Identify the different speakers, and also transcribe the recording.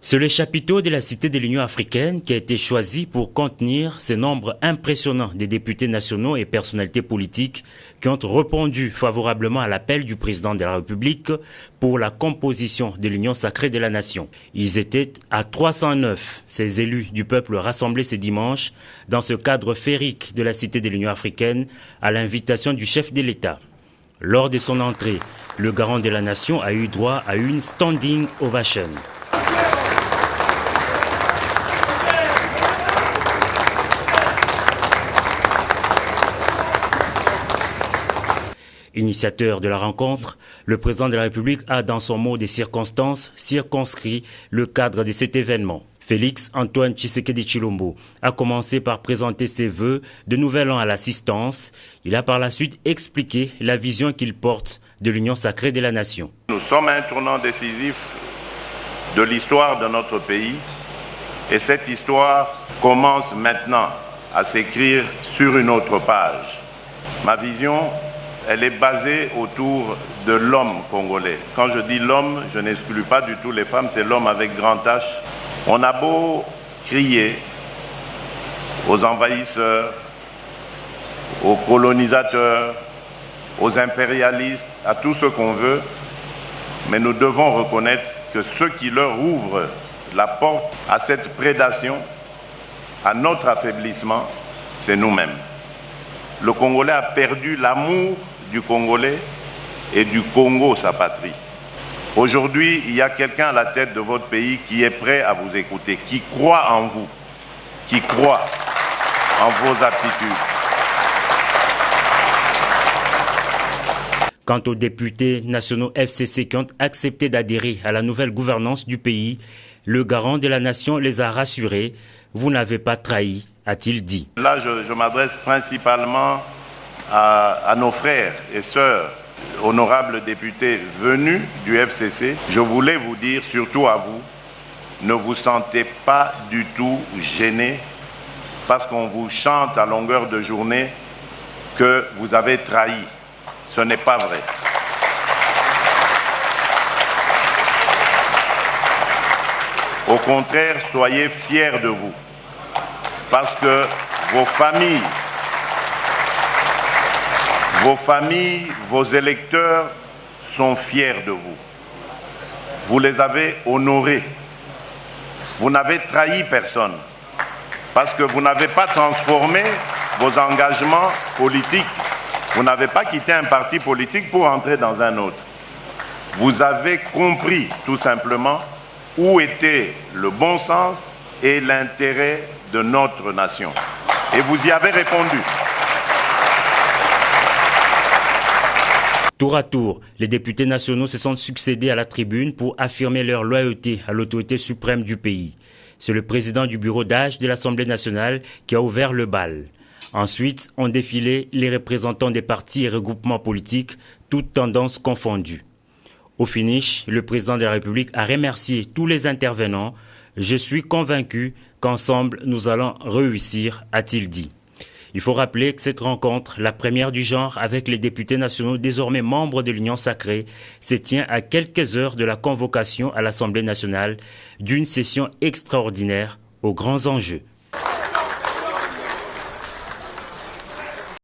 Speaker 1: C'est le chapiteau de la Cité de l'Union africaine qui a été choisi pour contenir ce nombre impressionnant des députés nationaux et personnalités politiques qui ont répondu favorablement à l'appel du président de la République pour la composition de l'Union sacrée de la nation. Ils étaient à 309, ces élus du peuple rassemblés ce dimanche dans ce cadre féerique de la Cité de l'Union africaine à l'invitation du chef de l'État. Lors de son entrée, le garant de la nation a eu droit à une standing ovation. Initiateur de la rencontre, le président de la République a, dans son mot des circonstances, circonscrit le cadre de cet événement. Félix Antoine Tshisekedi Tshilombo a commencé par présenter ses vœux de nouvel an à l'assistance. Il a par la suite expliqué la vision qu'il porte de l'Union sacrée de la nation.
Speaker 2: Nous sommes à un tournant décisif de l'histoire de notre pays et cette histoire commence maintenant à s'écrire sur une autre page. Ma vision, elle est basée autour de l'homme congolais. Quand je dis l'homme, je n'exclus pas du tout les femmes, c'est l'homme avec grand H. On a beau crier aux envahisseurs, aux colonisateurs, aux impérialistes, à tout ce qu'on veut, mais nous devons reconnaître que ceux qui leur ouvrent la porte à cette prédation, à notre affaiblissement, c'est nous-mêmes. Le Congolais a perdu l'amour du Congolais et du Congo, sa patrie. Aujourd'hui, il y a quelqu'un à la tête de votre pays qui est prêt à vous écouter, qui croit en vous, qui croit en vos aptitudes.
Speaker 1: Quant aux députés nationaux FCC qui ont accepté d'adhérer à la nouvelle gouvernance du pays, le garant de la nation les a rassurés. Vous n'avez pas trahi, a-t-il dit.
Speaker 2: Là, je m'adresse principalement à nos frères et sœurs, honorables députés venus du FCC. Je voulais vous dire, surtout à vous, ne vous sentez pas du tout gênés parce qu'on vous chante à longueur de journée que vous avez trahi. Ce n'est pas vrai. Au contraire, soyez fiers de vous, parce que vos familles, vos électeurs sont fiers de vous. Vous les avez honorés. Vous n'avez trahi personne, parce que vous n'avez pas transformé vos engagements politiques. Vous n'avez pas quitté un parti politique pour entrer dans un autre. Vous avez compris tout simplement où était le bon sens et l'intérêt de notre nation. Et vous y avez répondu.
Speaker 1: Tour à tour, les députés nationaux se sont succédés à la tribune pour affirmer leur loyauté à l'autorité suprême du pays. C'est le président du bureau d'âge de l'Assemblée nationale qui a ouvert le bal. Ensuite, ont défilé les représentants des partis et regroupements politiques, toutes tendances confondues. Au finish, le président de la République a remercié tous les intervenants. « Je suis convaincu qu'ensemble, nous allons réussir », a-t-il dit. Il faut rappeler que cette rencontre, la première du genre avec les députés nationaux désormais membres de l'Union sacrée, se tient à quelques heures de la convocation à l'Assemblée nationale d'une session extraordinaire aux grands enjeux.